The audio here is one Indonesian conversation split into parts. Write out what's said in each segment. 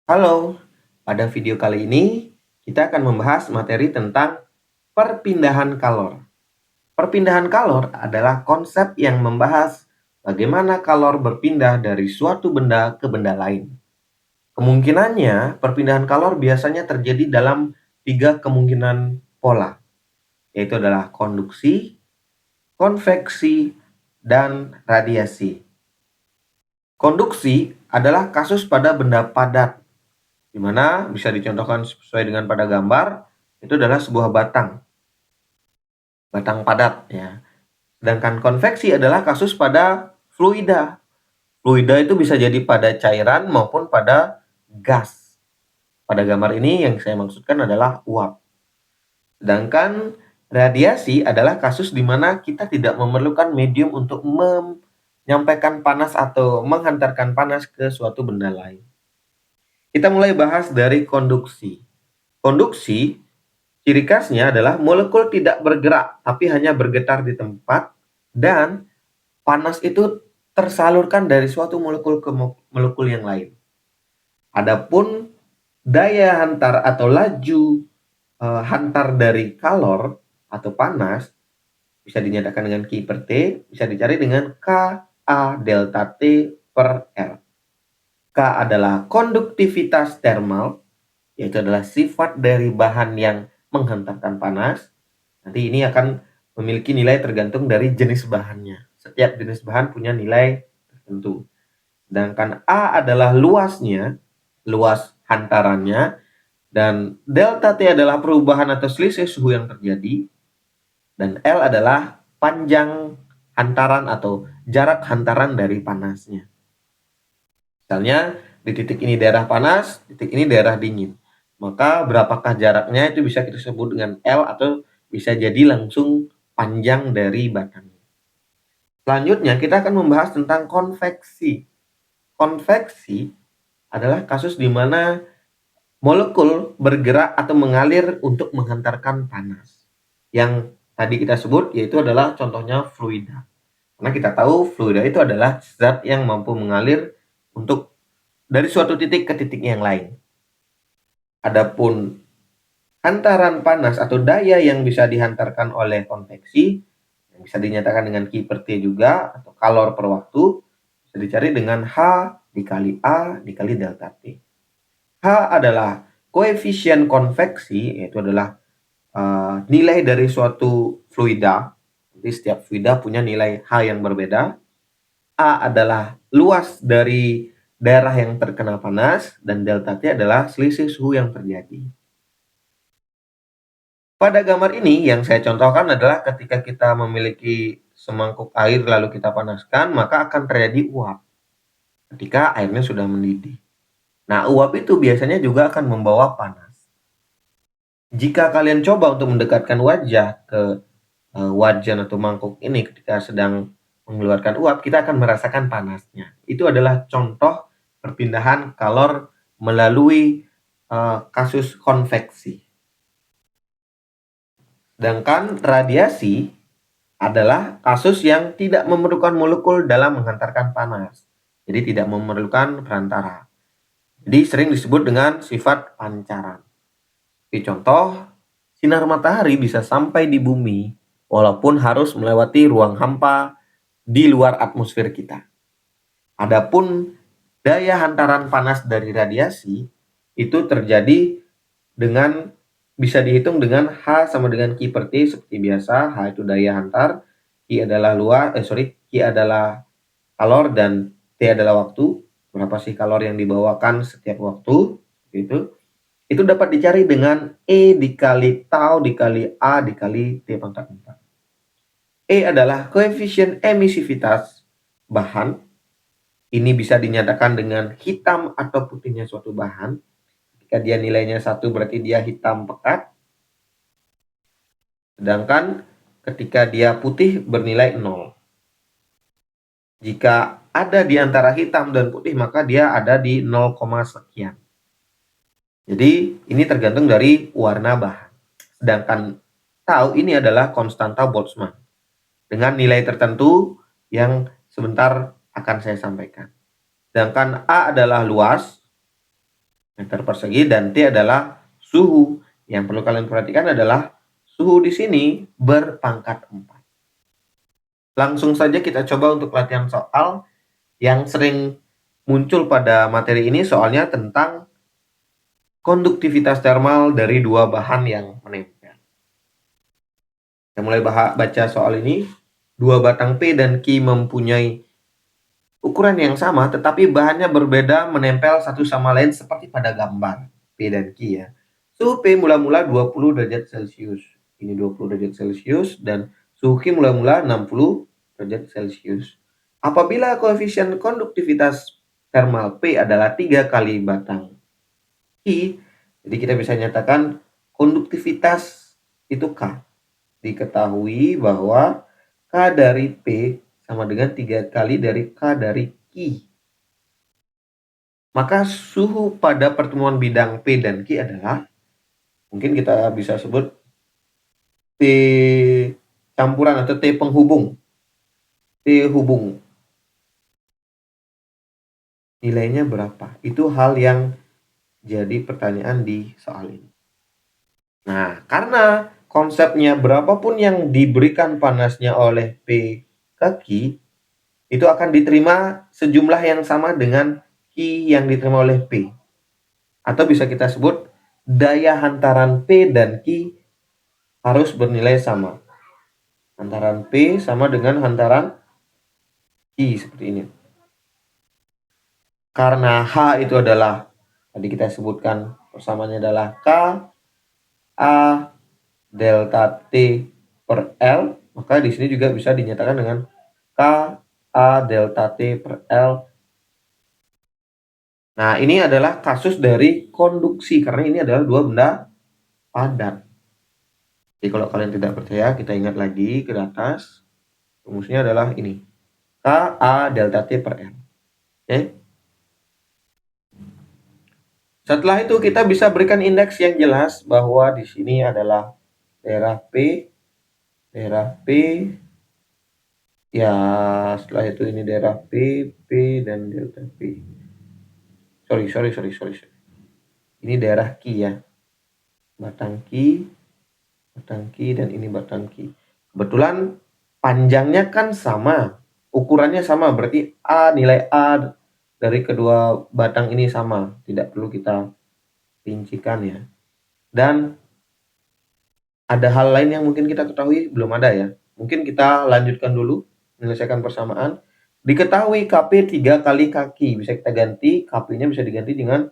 Halo, pada video kali ini kita akan membahas materi tentang perpindahan kalor. Perpindahan kalor adalah konsep yang membahas bagaimana kalor berpindah dari suatu benda ke benda lain. Kemungkinannya, perpindahan kalor biasanya terjadi dalam 3 kemungkinan pola, yaitu adalah konduksi, konveksi, dan radiasi. Konduksi adalah kasus pada benda padat, di mana bisa dicontohkan sesuai dengan pada gambar, itu adalah sebuah batang padat ya. Sedangkan konveksi adalah kasus pada fluida. Fluida itu bisa jadi pada cairan maupun pada gas. Pada gambar ini yang saya maksudkan adalah uap. Sedangkan radiasi adalah kasus di mana kita tidak memerlukan medium untuk menyampaikan panas atau menghantarkan panas ke suatu benda lain. Kita mulai bahas dari konduksi. Konduksi, ciri khasnya adalah molekul tidak bergerak, tapi hanya bergetar di tempat, dan panas itu tersalurkan dari suatu molekul ke molekul yang lain. Adapun daya hantar atau laju hantar dari kalor atau panas bisa dinyatakan dengan Q per T, bisa dicari dengan Ka delta T per L. K adalah konduktivitas thermal, yaitu adalah sifat dari bahan yang menghantarkan panas. Nanti ini akan memiliki nilai tergantung dari jenis bahannya. Setiap jenis bahan punya nilai tertentu. Sedangkan A adalah luasnya, luas hantarannya, dan delta T adalah perubahan atau selisih suhu yang terjadi, dan L adalah panjang hantaran atau jarak hantaran dari panasnya. Misalnya di titik ini daerah panas, titik ini daerah dingin. Maka berapakah jaraknya itu bisa kita sebut dengan L atau bisa jadi langsung panjang dari batangnya. Selanjutnya kita akan membahas tentang konveksi. Konveksi adalah kasus di mana molekul bergerak atau mengalir untuk menghantarkan panas. Yang tadi kita sebut yaitu adalah contohnya fluida. Karena kita tahu fluida itu adalah zat yang mampu mengalir untuk dari suatu titik ke titik yang lain. Adapun hantaran panas atau daya yang bisa dihantarkan oleh konveksi yang bisa dinyatakan dengan Q per T juga atau kalor per waktu bisa dicari dengan H dikali A dikali delta T. H adalah koefisien konveksi, yaitu adalah nilai dari suatu fluida. Jadi setiap fluida punya nilai H yang berbeda. A adalah luas dari daerah yang terkena panas, dan delta T adalah selisih suhu yang terjadi. Pada gambar ini yang saya contohkan adalah ketika kita memiliki semangkuk air lalu kita panaskan, maka akan terjadi uap ketika airnya sudah mendidih. Nah, uap itu biasanya juga akan membawa panas. Jika kalian coba untuk mendekatkan wajah ke wajan atau mangkuk ini ketika sedang mengeluarkan uap, kita akan merasakan panasnya. Itu adalah contoh perpindahan kalor melalui kasus konveksi. Sedangkan radiasi adalah kasus yang tidak memerlukan molekul dalam menghantarkan panas. Jadi tidak memerlukan perantara. Jadi sering disebut dengan sifat pancaran. Sebagai contoh, sinar matahari bisa sampai di bumi walaupun harus melewati ruang hampa di luar atmosfer kita. Adapun daya hantaran panas dari radiasi itu terjadi dengan bisa dihitung dengan H sama dengan Q per T seperti biasa. H itu daya hantar, Q adalah Q adalah kalor, dan T adalah waktu. Berapa sih kalor yang dibawakan setiap waktu gitu. Itu dapat dicari dengan E dikali tau dikali A dikali T pangkat 4. E adalah koefisien emisivitas bahan. Ini bisa dinyatakan dengan hitam atau putihnya suatu bahan. Jika dia nilainya 1 berarti dia hitam pekat. Sedangkan ketika dia putih bernilai 0. Jika ada di antara hitam dan putih maka dia ada di 0, sekian. Jadi ini tergantung dari warna bahan. Sedangkan tau ini adalah konstanta Boltzmann dengan nilai tertentu yang sebentar akan saya sampaikan. Sedangkan A adalah luas, meter persegi, dan T adalah suhu. Yang perlu kalian perhatikan adalah suhu di sini berpangkat 4. Langsung saja kita coba untuk latihan soal yang sering muncul pada materi ini, soalnya tentang konduktivitas termal dari dua bahan yang menempel. Kita mulai baca soal ini. Dua batang P dan Q mempunyai ukuran yang sama, tetapi bahannya berbeda menempel satu sama lain seperti pada gambar P dan Q ya. Suhu P mula-mula 20 derajat Celcius. Ini 20 derajat Celcius, dan suhu Q mula-mula 60 derajat Celcius. Apabila koefisien konduktivitas termal P adalah 3 kali batang Q, jadi kita bisa nyatakan konduktivitas itu K. Diketahui bahwa K dari P sama dengan 3 kali dari K dari Q. Maka suhu pada pertemuan bidang P dan Q adalah, mungkin kita bisa sebut T campuran atau T penghubung. T hubung. Nilainya berapa? Itu hal yang jadi pertanyaan di soal ini. Nah, karena konsepnya berapapun yang diberikan panasnya oleh P ke Q, itu akan diterima sejumlah yang sama dengan Q yang diterima oleh P. Atau bisa kita sebut daya hantaran P dan Q harus bernilai sama. Hantaran P sama dengan hantaran Q, seperti ini. Karena H itu adalah, tadi kita sebutkan persamaannya adalah K A delta T per L, maka di sini juga bisa dinyatakan dengan K A delta T per L. Nah, ini adalah kasus dari konduksi, karena ini adalah dua benda padat. Jadi kalau kalian tidak percaya, kita ingat lagi ke atas. Rumusnya adalah ini. K A delta T per L. Oke. Setelah itu kita bisa berikan indeks yang jelas bahwa di sini adalah daerah P, ya setelah itu ini daerah P dan delta P. Sorry. Ini daerah Q ya. Batang Q, dan ini batang Q. Kebetulan panjangnya kan sama, ukurannya sama, berarti nilai A dari kedua batang ini sama, tidak perlu kita rincikan ya. Dan ada hal lain yang mungkin kita ketahui, belum ada ya. Mungkin kita lanjutkan dulu, menyelesaikan persamaan. Diketahui KP 3 kali kaki, bisa kita ganti, KP-nya bisa diganti dengan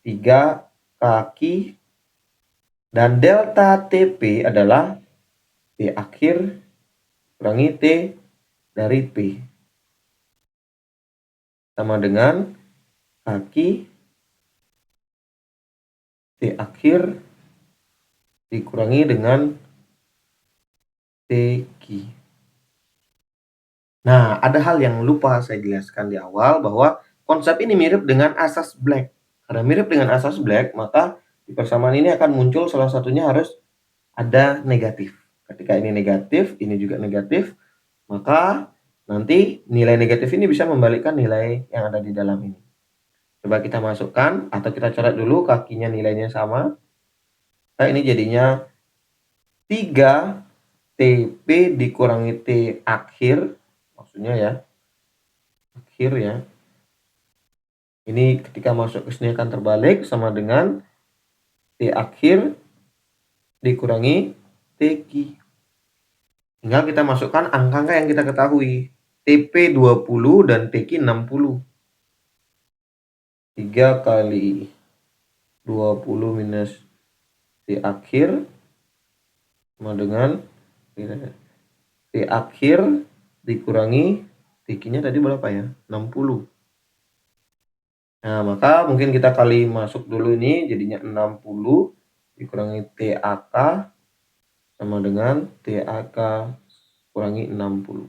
3 kaki, dan delta TP adalah T akhir kurangi T dari P, sama dengan kaki T akhir dikurangi dengan TQ. Nah, ada hal yang lupa saya jelaskan di awal, bahwa konsep ini mirip dengan asas Black. Karena mirip dengan asas Black, maka di persamaan ini akan muncul salah satunya harus ada negatif. Ketika ini negatif, ini juga negatif, maka nanti nilai negatif ini bisa membalikkan nilai yang ada di dalam ini. Coba kita masukkan, atau kita coret dulu kakinya nilainya sama. Nah, ini jadinya 3 TP dikurangi T akhir, maksudnya ya, akhir ya. Ini ketika masuk ke sini akan terbalik, sama dengan T akhir dikurangi TQ. Tinggal kita masukkan angka-angka yang kita ketahui. TP 20 dan TQ 60. 3 kali 20 minus T akhir sama dengan T akhir dikurangi TQ-nya tadi berapa ya? 60. Nah, maka mungkin kita kali masuk dulu ini, jadinya 60 dikurangi TAK sama dengan TAK kurangi 60.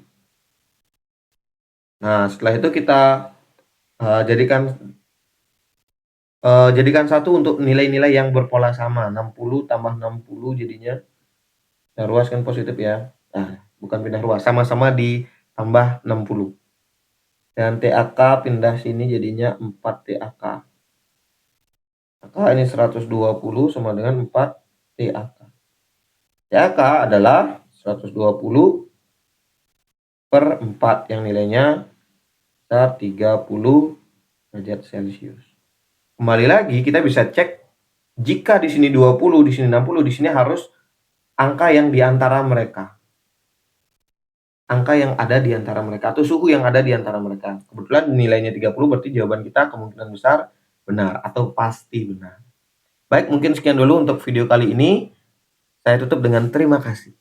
Nah, setelah itu kita jadikan satu untuk nilai-nilai yang berpola sama. 60 tambah 60 jadinya pindah ruas kan positif ya. Nah, bukan pindah ruas, sama-sama ditambah 60. Dan TAK pindah sini jadinya 4 TAK. Maka ini 120 sama dengan 4 DAK. DAK adalah 120 per 4 yang nilainya 30 derajat Celcius. Kembali lagi kita bisa cek jika di sini 20, di sini 60, di sini harus angka yang di antara mereka. Angka yang ada di antara mereka atau suhu yang ada di antara mereka. Kebetulan nilainya 30 berarti jawaban kita kemungkinan besar benar atau pasti benar. Baik, mungkin sekian dulu untuk video kali ini. Saya tutup dengan terima kasih.